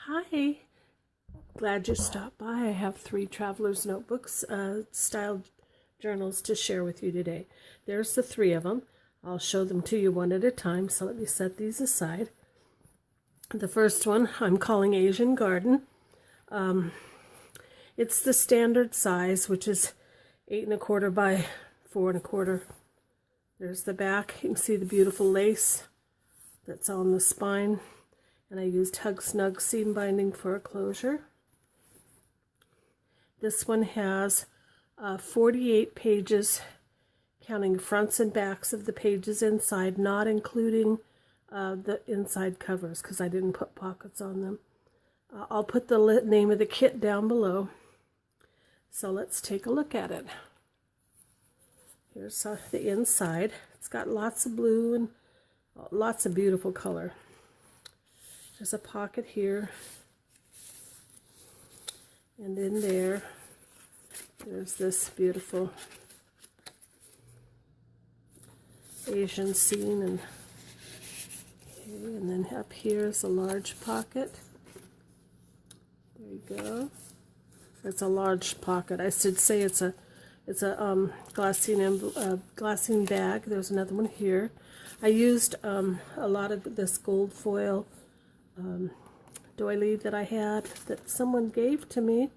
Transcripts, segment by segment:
Hi, glad you stopped by. I have 3 traveler's notebooks, styled journals to share with you today. There's the 3 of them. I'll show them to you one at a time, so let me set these aside. The first one I'm calling Asian Garden. It's the standard size, which is 8 1/4 by 4 1/4. There's the back. You can see the beautiful lace that's on the spine. And I used Hug Snug seam binding for a closure. This one has 48 pages, counting fronts and backs of the pages inside, not including the inside covers because I didn't put pockets on them. I'll put the name of the kit down below. So let's take a look at it. Here's the inside. It's got lots of blue and lots of beautiful color. There's a pocket here, and in there's this beautiful Asian scene, and then up here is a large pocket. There you go. It's a large pocket. I should say it's a glassine bag. There's another one here. I used a lot of this gold foil doily that I had that someone gave to me.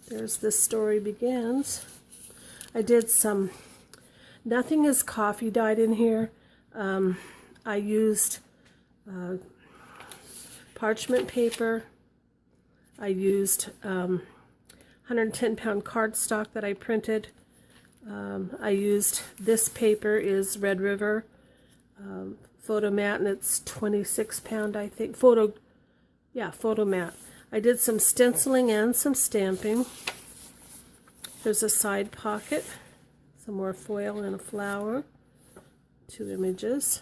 There's This Story Begins. I did some, nothing is coffee dyed in here. I used parchment paper. I used 110-pound cardstock that I printed. I used, this paper is Red River photo mat, and it's 26-pound, I think. Photo mat. I did some stenciling and some stamping. There's a side pocket, some more foil and a flower, 2 images.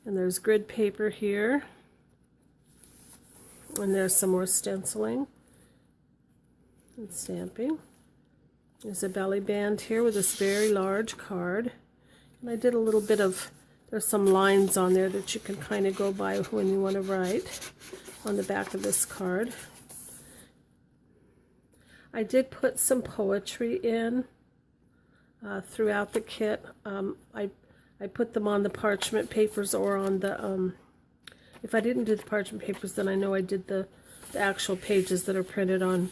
And there's grid paper here. And there's some more stenciling and stamping. There's a belly band here with this very large card. And I did a little bit of, there's some lines on there that you can kind of go by when you want to write on the back of this card. I did put some poetry in throughout the kit. I put them on the parchment papers or on the, if I didn't do the parchment papers, then I know I did the actual pages that are printed on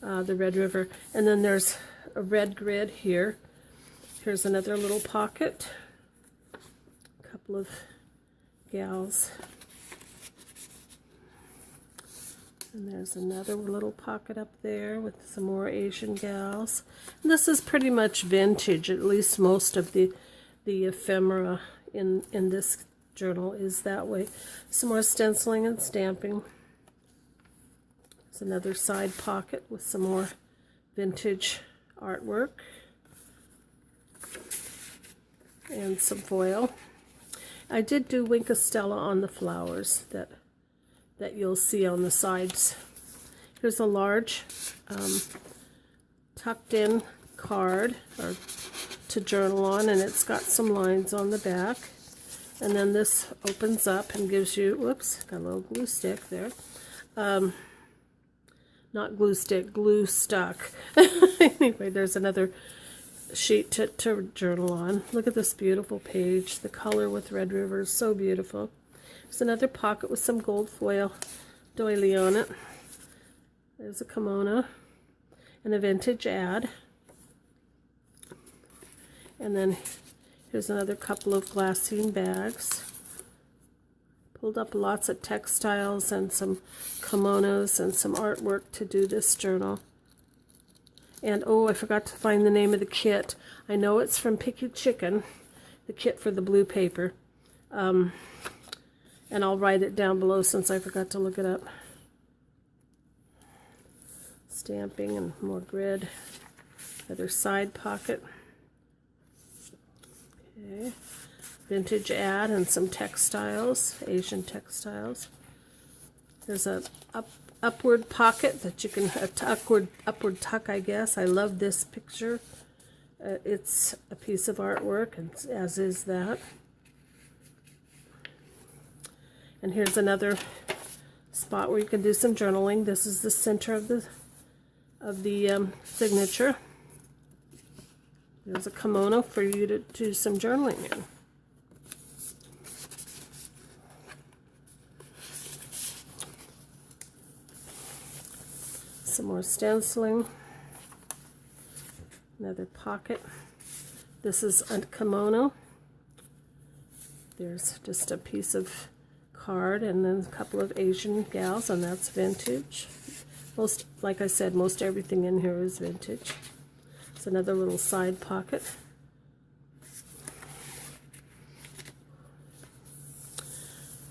the Red River. And then there's a red grid here. Here's another little pocket, a couple of gals, and there's another little pocket up there with some more Asian gals. And this is pretty much vintage, at least most of the ephemera in this journal is that way. Some more stenciling and stamping. There's another side pocket with some more vintage artwork. And some foil. I did do Wink of Stella on the flowers that you'll see on the sides. Here's a large tucked in card to journal on, and it's got some lines on the back. And then this opens up and gives you, whoops, got a little glue stick there. Not glue stick, glue stuck. Anyway, there's another sheet to journal on. Look at this beautiful page. The color with Red River is so beautiful. There's another pocket with some gold foil doily on it. There's a kimono and a vintage ad. And then here's another couple of glassine bags. Pulled up lots of textiles and some kimonos and some artwork to do this journal. And oh, I forgot to find the name of the kit. I know it's from PickyChicken, the kit for the blue paper. And I'll write it down below since I forgot to look it up. Stamping and more grid. Other side pocket. Okay. Vintage ad and some textiles, Asian textiles. There's a upward pocket that you can, upward tuck, I guess. I love this picture. It's a piece of artwork, and as is that. And here's another spot where you can do some journaling. This is the center of the signature. There's a kimono for you to do some journaling in. Some more stenciling. Another pocket. This is a kimono. There's just a piece of card and then a couple of Asian gals, and that's vintage. Most, like I said, most everything in here is vintage. It's another little side pocket.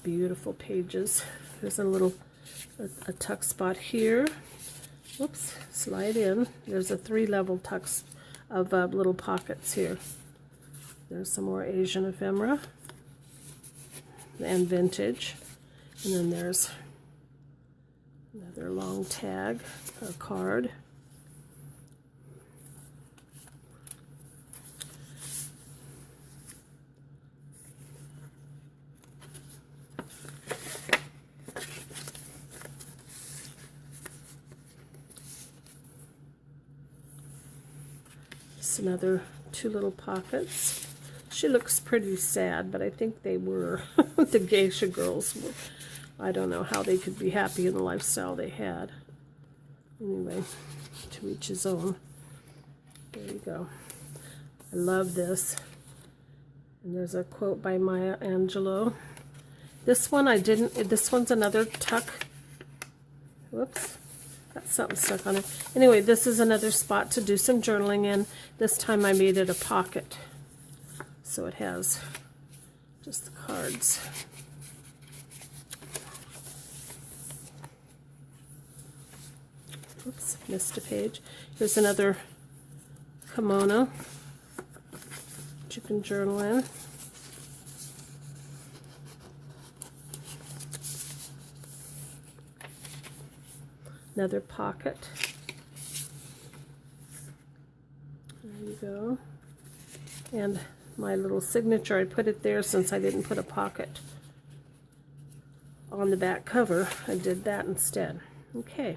Beautiful pages. There's a tuck spot here. Whoops, slide in. There's a 3-level tuck of little pockets here. There's some more Asian ephemera and vintage. And then there's another long tag or card. Just another 2 little pockets. She looks pretty sad, but I think they were. The geisha girls were. I don't know how they could be happy in the lifestyle they had. Anyway, to each his own. There you go. I love this. And there's a quote by Maya Angelou. This one I didn't, this one's another tuck. Whoops, got something stuck on it. Anyway, this is another spot to do some journaling in. This time I made it a pocket. So it has just the cards. Oops, missed a page. Here's another kimono that you can journal in. Another pocket. There you go. And my little signature, I put it there since I didn't put a pocket on the back cover. I did that instead. Okay.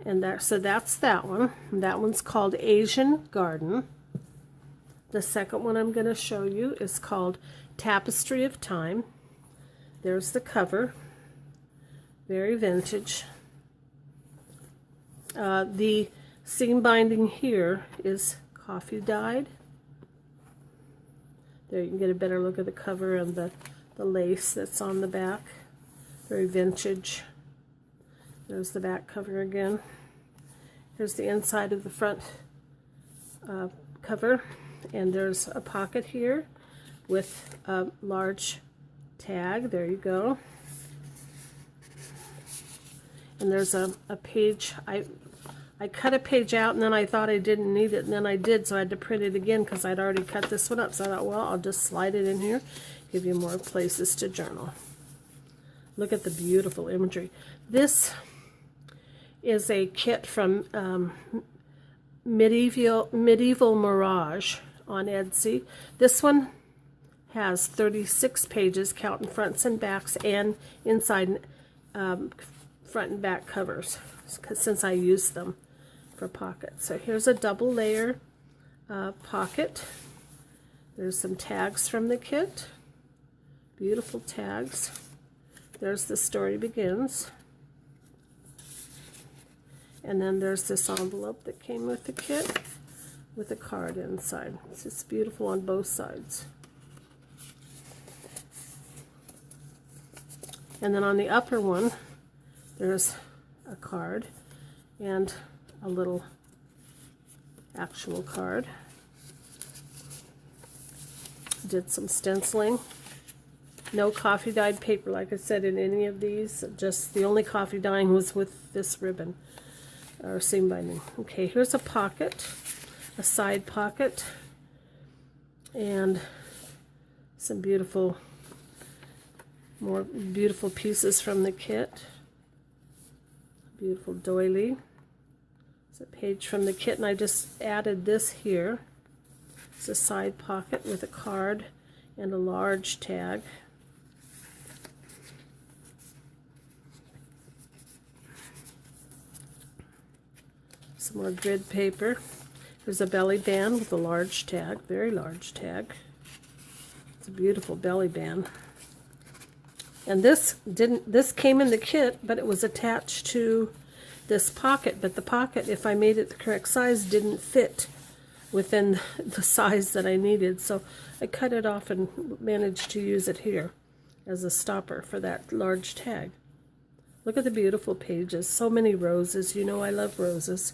And so that's that one. That one's called Asian Garden. The second one I'm going to show you is called Tapestry of Time. There's the cover. Very vintage. The seam binding here is coffee dyed. There you can get a better look at the cover and the lace that's on the back. Very vintage. There's the back cover again. Here's the inside of the front cover. And there's a pocket here with a large tag. There you go. And there's a page. I cut a page out and then I thought I didn't need it, and then I did, so I had to print it again because I'd already cut this one up. So I thought, well, I'll just slide it in here, give you more places to journal. Look at the beautiful imagery. This is a kit from Medieval Mirage on Etsy. This one has 36 pages, counting fronts and backs and inside front and back covers, since I used them for pockets. So here's a double layer pocket. There's some tags from the kit. Beautiful tags. There's The Story Begins. And then there's this envelope that came with the kit with a card inside. It's just beautiful on both sides. And then on the upper one, there's a card and a little actual card. Did some stenciling. No coffee dyed paper, like I said, in any of these. Just the only coffee dyeing was with this ribbon or seam binding. Okay, here's a pocket, a side pocket, and some beautiful, more beautiful pieces from the kit. Beautiful doily. It's a page from the kit, and I just added this here. It's a side pocket with a card and a large tag. Some more grid paper. There's a belly band with a large tag, very large tag. It's a beautiful belly band. And this came in the kit, but it was attached to this pocket. But the pocket, if I made it the correct size, didn't fit within the size that I needed. So I cut it off and managed to use it here as a stopper for that large tag. Look at the beautiful pages. So many roses. You know I love roses.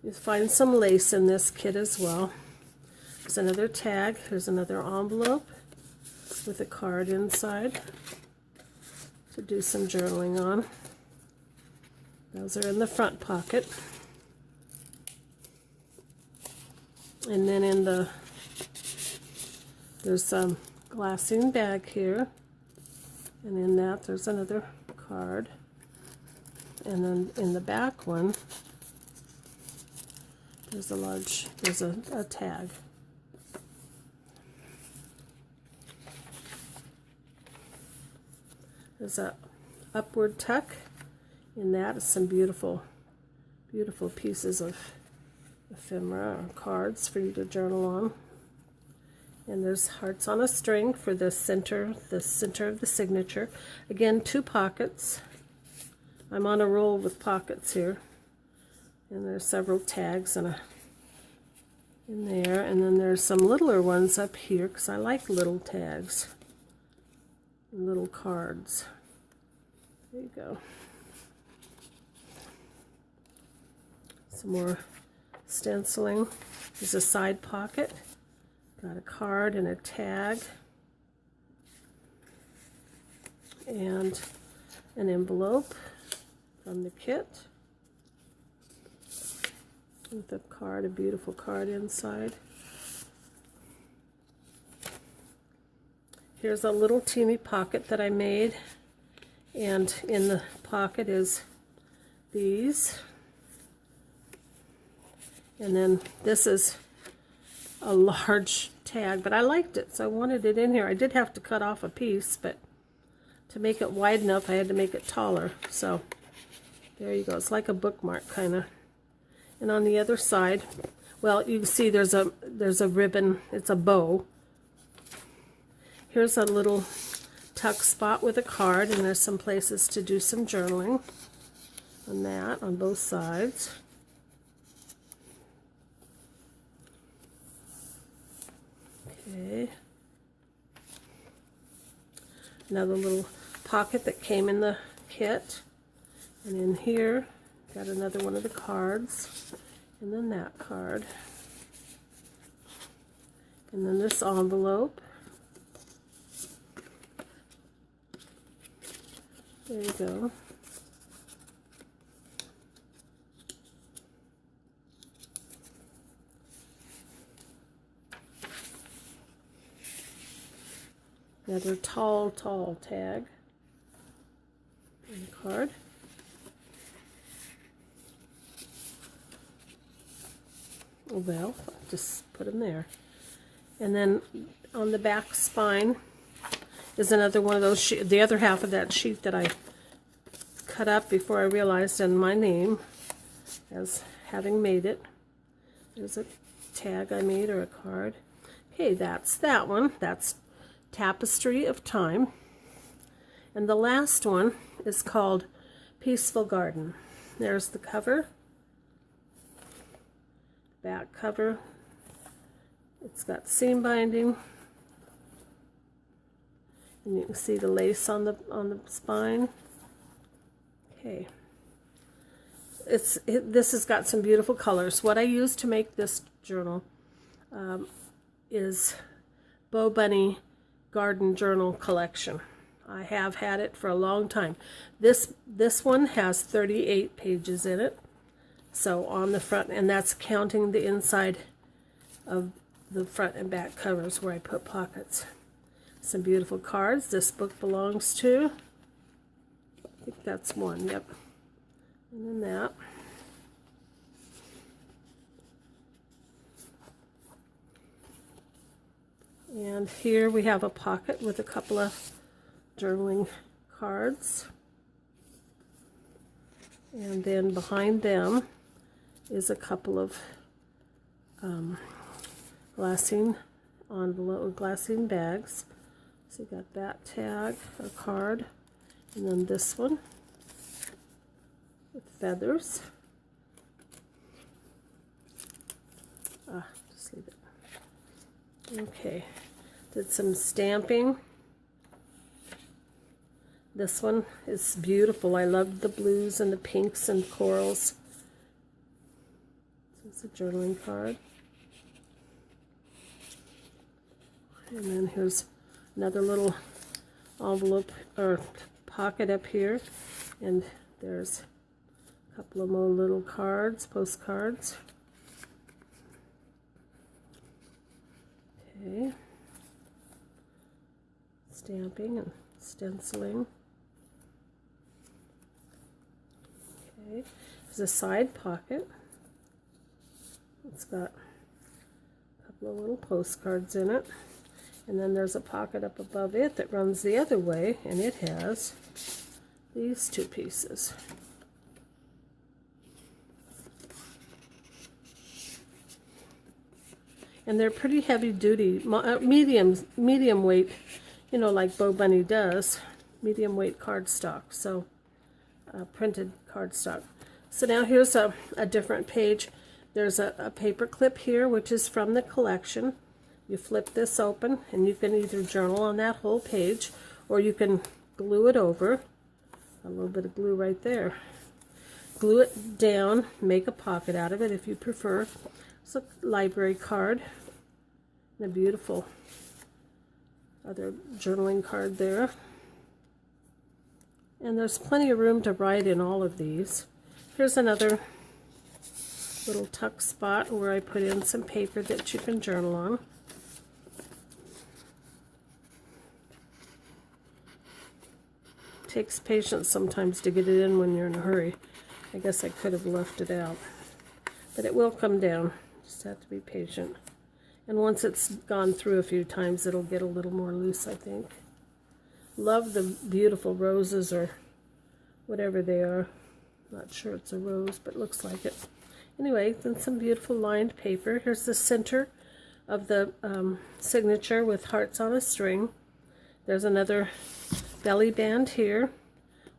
You find some lace in this kit as well. There's another tag. There's another envelope with a card inside to do some journaling on. Those are in the front pocket. And then in the, there's some glassine bag here. And in that there's another card. And then in the back one, there's a tag. There's a upward tuck. In that is some beautiful, beautiful pieces of ephemera or cards for you to journal on. And there's hearts on a string for the center of the signature. Again, 2 pockets. I'm on a roll with pockets here. And there's several tags in there. And then there's some littler ones up here because I like little tags and little cards. There you go. Some more stenciling. There's a side pocket. Got a card and a tag. And an envelope from the kit. With a card, a beautiful card inside. Here's a little teeny pocket that I made. And in the pocket is these. And then this is a large tag, but I liked it, so I wanted it in here. I did have to cut off a piece, but to make it wide enough, I had to make it taller. So there you go. It's like a bookmark, kind of. And on the other side, well, you can see there's a ribbon. It's a bow. Here's a little tuck spot with a card, and there's some places to do some journaling on that, on both sides. Okay. Another little pocket that came in the kit. And in here, got another one of the cards. And then that card. And then this envelope. There you go. Another tall tag and a card. Well, just put them there. And then on the back spine is another one of those the other half of that sheet that I cut up before I realized in my name as having made it. There's a tag I made, or a card. Okay, that's that one. That's Tapestry of Time. And the last one is called Peaceful Garden. There's the cover. Back cover. It's got seam binding. And you can see the lace on the spine. Okay. This has got some beautiful colors. What I used to make this journal is Bo Bunny Garden Journal Collection. I have had it for a long time. This one has 38 pages in it. So on the front, and that's counting the inside of the front and back covers where I put pockets. Some beautiful cards this book belongs to. I think that's one, yep. And then that. And here we have a pocket with a couple of journaling cards. And then behind them is a couple of glassine envelope, glassine bags. So you got that tag, a card, and then this one with feathers. Just leave it. Okay, did some stamping. This one is beautiful. I love the blues and the pinks and corals. This is a journaling card. And then here's another little envelope or pocket up here. And there's a couple of more little cards, postcards. Okay. Stamping and stenciling. Okay. There's a side pocket. It's got a couple of little postcards in it. And then there's a pocket up above it that runs the other way, and it has these two pieces. And they're pretty heavy duty, medium weight, you know, like Bo Bunny does, medium weight cardstock, so printed cardstock. So now here's a different page. There's a paper clip here, which is from the collection. You flip this open, and you can either journal on that whole page, or you can glue it over. A little bit of glue right there. Glue it down, make a pocket out of it if you prefer. It's a library card, and a beautiful other journaling card there. And there's plenty of room to write in all of these. Here's another little tuck spot where I put in some paper that you can journal on. It takes patience sometimes to get it in when you're in a hurry. I guess I could have left it out. But it will come down. Just have to be patient. And once it's gone through a few times, it'll get a little more loose, I think. Love the beautiful roses or whatever they are. Not sure it's a rose, but it looks like it. Anyway, then some beautiful lined paper. Here's the center of the signature with hearts on a string. There's another belly band here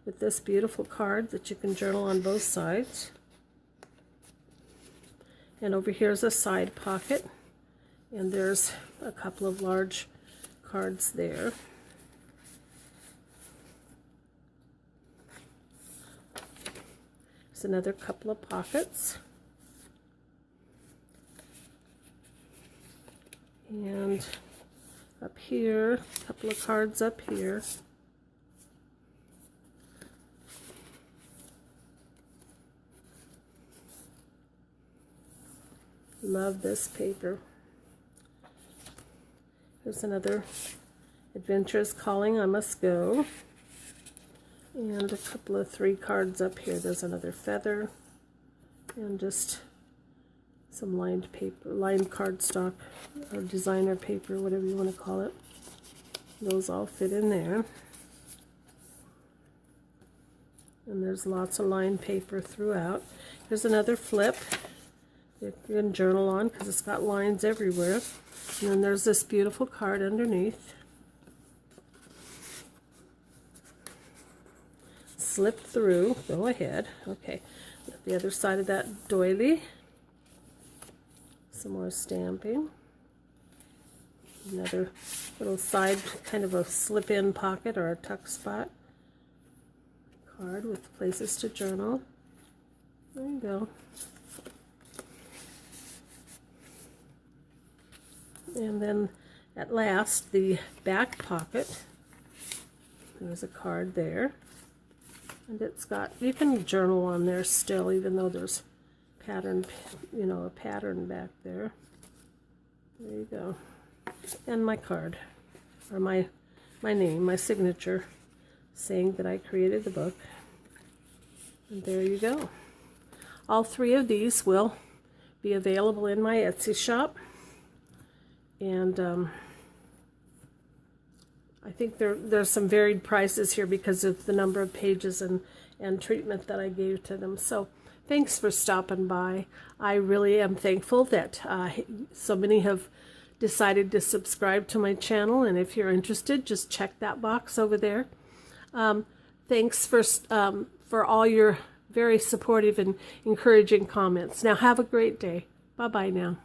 with this beautiful card that you can journal on both sides. And over here is a side pocket, and there's a couple of large cards there. There's another couple of pockets. And up here, a couple of cards up here. Love this paper. Here's another Adventurous Calling, I Must Go. And a couple of 3 cards up here. There's another feather and just some lined paper, lined cardstock or designer paper, whatever you want to call it. Those all fit in there. And there's lots of lined paper throughout. Here's another flip that you can journal on because it's got lines everywhere. And then there's this beautiful card underneath. Slip through, go ahead. Okay, the other side of that doily. Some more stamping. Another little side, kind of a slip-in pocket or a tuck spot. Card with places to journal. There you go. And then at last, the back pocket. There's a card there. And it's got, you can journal on there still, even though there's pattern, you know, a pattern back there. There you go. And my card, or my name, my signature, saying that I created the book. And there you go. All 3 of these will be available in my Etsy shop. And I think there's some varied prices here because of the number of pages and treatment that I gave to them. So thanks for stopping by. I really am thankful that so many have decided to subscribe to my channel, and if you're interested, just check that box over there. Thanks for all your very supportive and encouraging comments. Now have a great day. Bye-bye now.